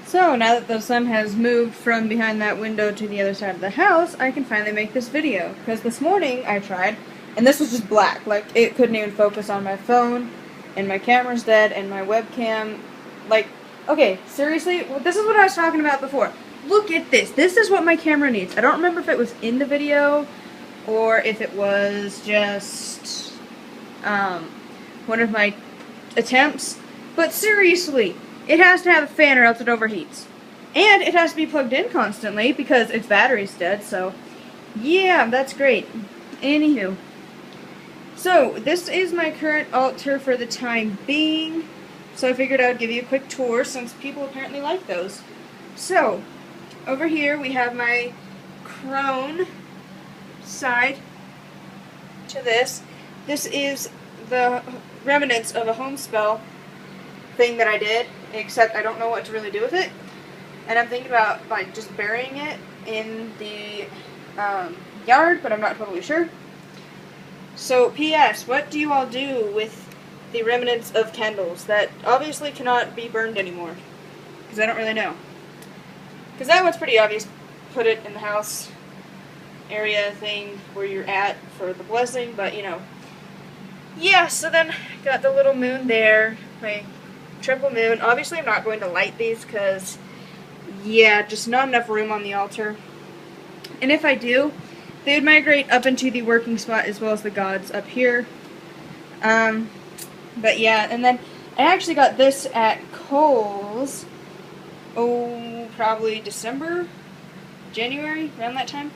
So, now that the sun has moved from behind that window to the other side of the house, I can finally make this video. Because this morning I tried, and this was just black. Like, it couldn't even focus on my phone, and my camera's dead, and my webcam, like, okay, seriously, well, this is what I was talking about before. Look at this. This is what my camera needs. I don't remember if it was in the video, or if it was just, one of my attempts. But seriously, it has to have a fan or else it overheats. And it has to be plugged in constantly because its battery's dead, so yeah, that's great. Anywho. So, this is my current altar for the time being. So I figured I would give you a quick tour since people apparently like those. So, over here we have my crone side to this. This is the remnants of a home spell thing that I did, except I don't know what to really do with it. And I'm thinking about like just burying it in the yard, but I'm not totally sure. So, P.S. What do you all do with the remnants of candles that obviously cannot be burned anymore? Because I don't really know. Because that one's pretty obvious. Put it in the house area thing where you're at for the blessing, but you know. Yeah, so then got the little moon there, my triple moon. Obviously I'm not going to light these because, yeah, just not enough room on the altar. And if I do, they would migrate up into the working spot as well as the gods up here. But yeah, and then I actually got this at Kohl's, probably December, January, around that time.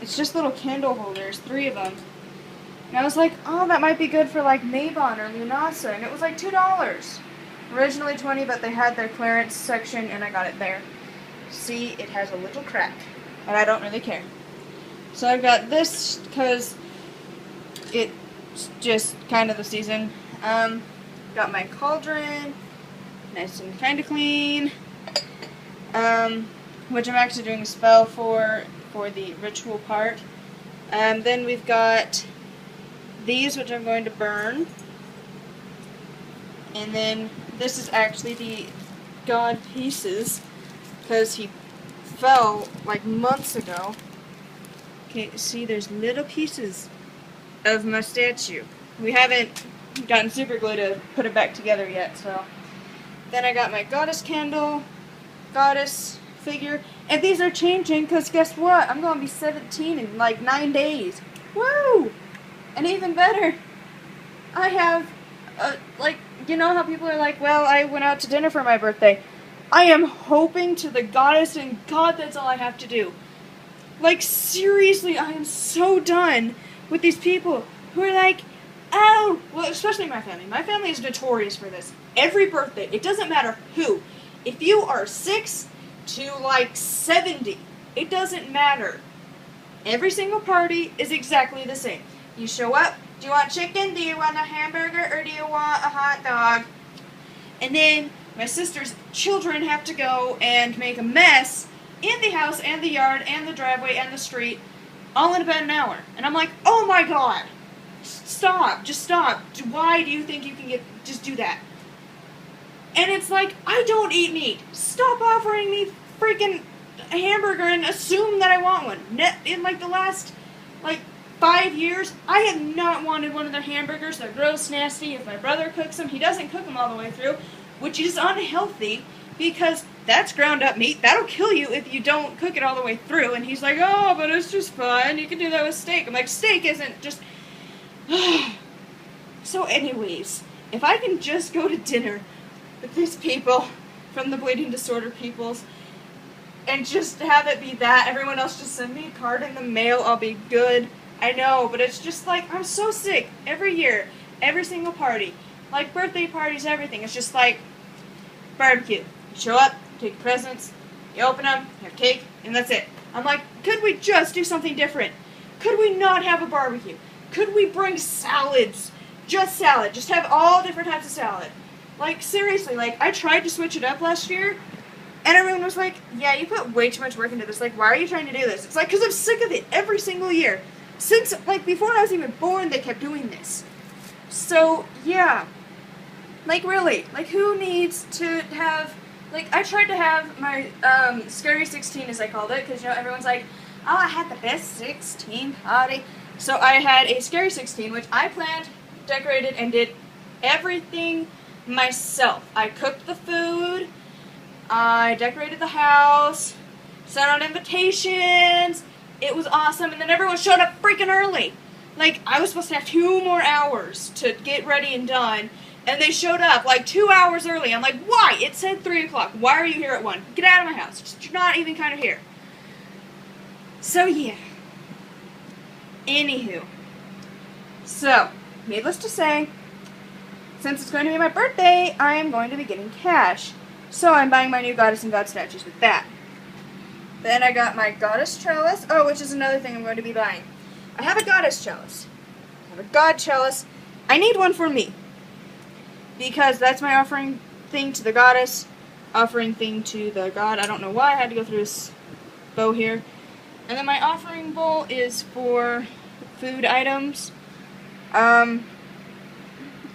It's just little candle holders, 3 of them. And I was like, oh, that might be good for like Mabon or Lughnasadh, and it was like $2. Originally $20, but they had their clearance section, and I got it there. See, it has a little crack, and I don't really care. So I've got this because it's just kind of the season. Got my cauldron, nice and kind of clean, which I'm actually doing a spell for the ritual part. Then we've got these, which I'm going to burn. And then this is actually the god pieces, because he fell like months ago. Okay, see, there's little pieces of my statue. We haven't gotten super glue to put it back together yet, so. Then I got my goddess candle, goddess figure, and these are changing because guess what? I'm going to be 17 in like 9 days. Woo! And even better, I have, like, you know how people are like, well, I went out to dinner for my birthday. I am hoping to the goddess and God that's all I have to do. Like, seriously, I am so done with these people who are like, oh, well, especially my family. My family is notorious for this. Every birthday, it doesn't matter who. If you are 6 to like 70, it doesn't matter. Every single party is exactly the same. You show up, do you want chicken, do you want a hamburger, or do you want a hot dog? And then my sister's children have to go and make a mess in the house and the yard and the driveway and the street all in about an hour. And I'm like, oh my god, stop, just stop. Why do you think you can just do that? And it's like, I don't eat meat. Stop offering me freaking a hamburger and assume that I want one. In like the last, like, 5 years, I have not wanted one of their hamburgers. They're gross, nasty. If my brother cooks them, he doesn't cook them all the way through, which is unhealthy because that's ground up meat. That'll kill you if you don't cook it all the way through. And he's like, oh, but it's just fun. You can do that with steak. I'm like, steak isn't just... So anyways, if I can just go to dinner with these people from the bleeding disorder peoples and just have it be that, everyone else just send me a card in the mail, I'll be good. I know, but it's just like, I'm so sick. Every year, every single party, like birthday parties, everything, it's just like barbecue. You show up, you take presents, you open them, you have cake, and that's it. I'm like, could we just do something different? Could we not have a barbecue? Could we bring salads? Just salad. Just have all different types of salad. Like, seriously, like, I tried to switch it up last year, and everyone was like, yeah, you put way too much work into this. Like, why are you trying to do this? It's like, because I'm sick of it every single year. Since, like, before I was even born, they kept doing this. So, yeah. Like, really. Like, who needs to have Like, I tried to have my Scary 16, as I called it, because, you know, everyone's like, oh, I had the best 16 party. So I had a Scary 16, which I planned, decorated, and did everything myself. I cooked the food, I decorated the house, sent out invitations. It was awesome, and then everyone showed up freaking early. Like, I was supposed to have 2 more hours to get ready and done, and they showed up like 2 hours early. I'm like, why? It said 3 o'clock. Why are you here at 1? Get out of my house. You're not even kind of here. So, yeah. Anywho. So, needless to say, since it's going to be my birthday, I am going to be getting cash. So, I'm buying my new goddess and god statues with that. Then I got my goddess chalice. Oh, which is another thing I'm going to be buying. I have a goddess chalice. I have a god chalice. I need one for me, because that's my offering thing to the goddess, offering thing to the god. I don't know why I had to go through this bow here. And then my offering bowl is for food items. And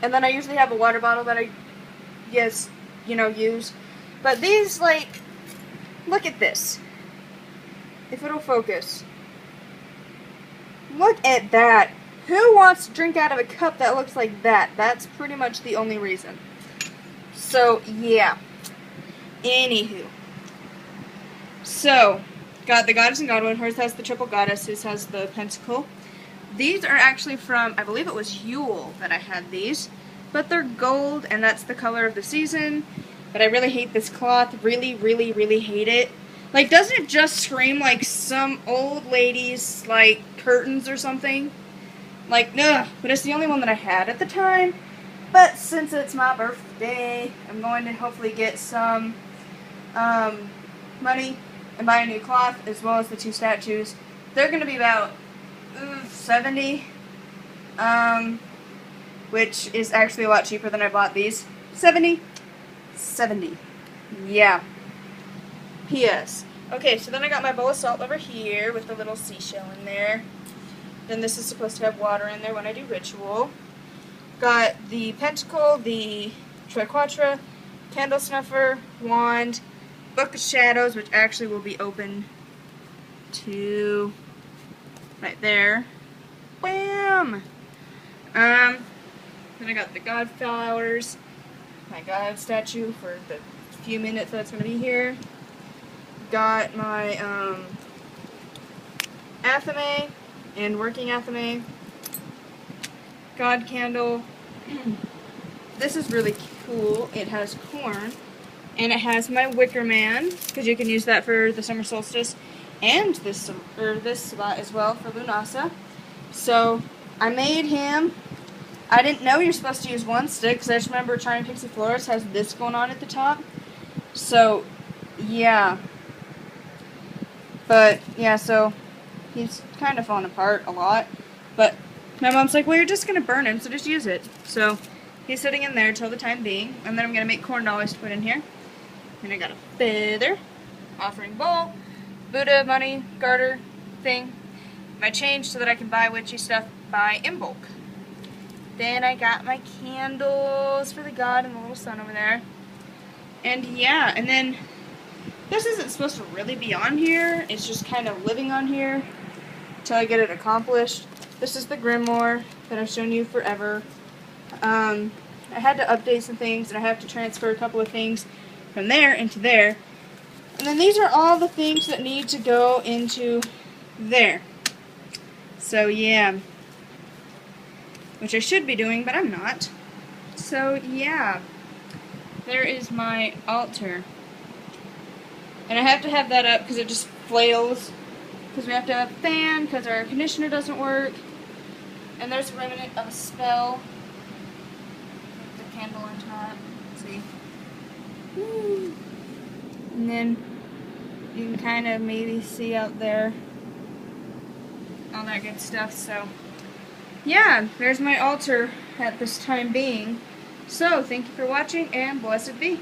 then I usually have a water bottle that I, use. But these, like, look at this. If it'll focus. Look at that. Who wants to drink out of a cup that looks like that? That's pretty much the only reason. So, yeah. Anywho. So, got the goddess and godwin. Hers has the triple goddess. His has the pentacle. These are actually from, I believe it was Yule that I had these. But they're gold, and that's the color of the season. But I really hate this cloth. Really, really, really hate it. Like, doesn't it just scream like some old lady's, like, curtains or something? Like, ugh. But it's the only one that I had at the time. But since it's my birthday, I'm going to hopefully get some money and buy a new cloth, as well as the 2 statues. They're going to be about $70, which is actually a lot cheaper than I bought these. $70. Yeah. P.S. Okay, so then I got my bowl of salt over here with the little seashell in there. Then this is supposed to have water in there when I do ritual. Got the pentacle, the triquetra, candle snuffer, wand, book of shadows, which actually will be open to right there. Wham! Then I got the god flowers, my god statue for the few minutes that's going to be here. Got my athame and working athame. God candle. This is really cool. It has corn, and it has my wicker man, because you can use that for the summer solstice, and this spot as well for Lughnasadh. So I made him. I didn't know you're supposed to use 1 stick, because I just remember Charming Pixie Florist has this going on at the top. So yeah. But yeah, so he's kind of falling apart a lot. But my mom's like, well, you're just going to burn him, so just use it. So he's sitting in there till the time being. And then I'm going to make corn dollars to put in here. And I got a feather, offering bowl, Buddha money garter thing, my change so that I can buy witchy stuff in bulk. Then I got my candles for the god and the little sun over there. And yeah, and then this isn't supposed to really be on here. It's just kind of living on here until I get it accomplished. This is the grimoire that I've shown you forever. I had to update some things, and I have to transfer a couple of things from there into there. And then these are all the things that need to go into there. So yeah. Which I should be doing, but I'm not. So yeah. There is my altar. And I have to have that up because it just flails. Because we have to have a fan because our air conditioner doesn't work. And there's a remnant of a spell. The candle on top. Let's see. Woo. And then you can kind of maybe see out there all that good stuff. So yeah, there's my altar at this time being. So thank you for watching, and blessed be.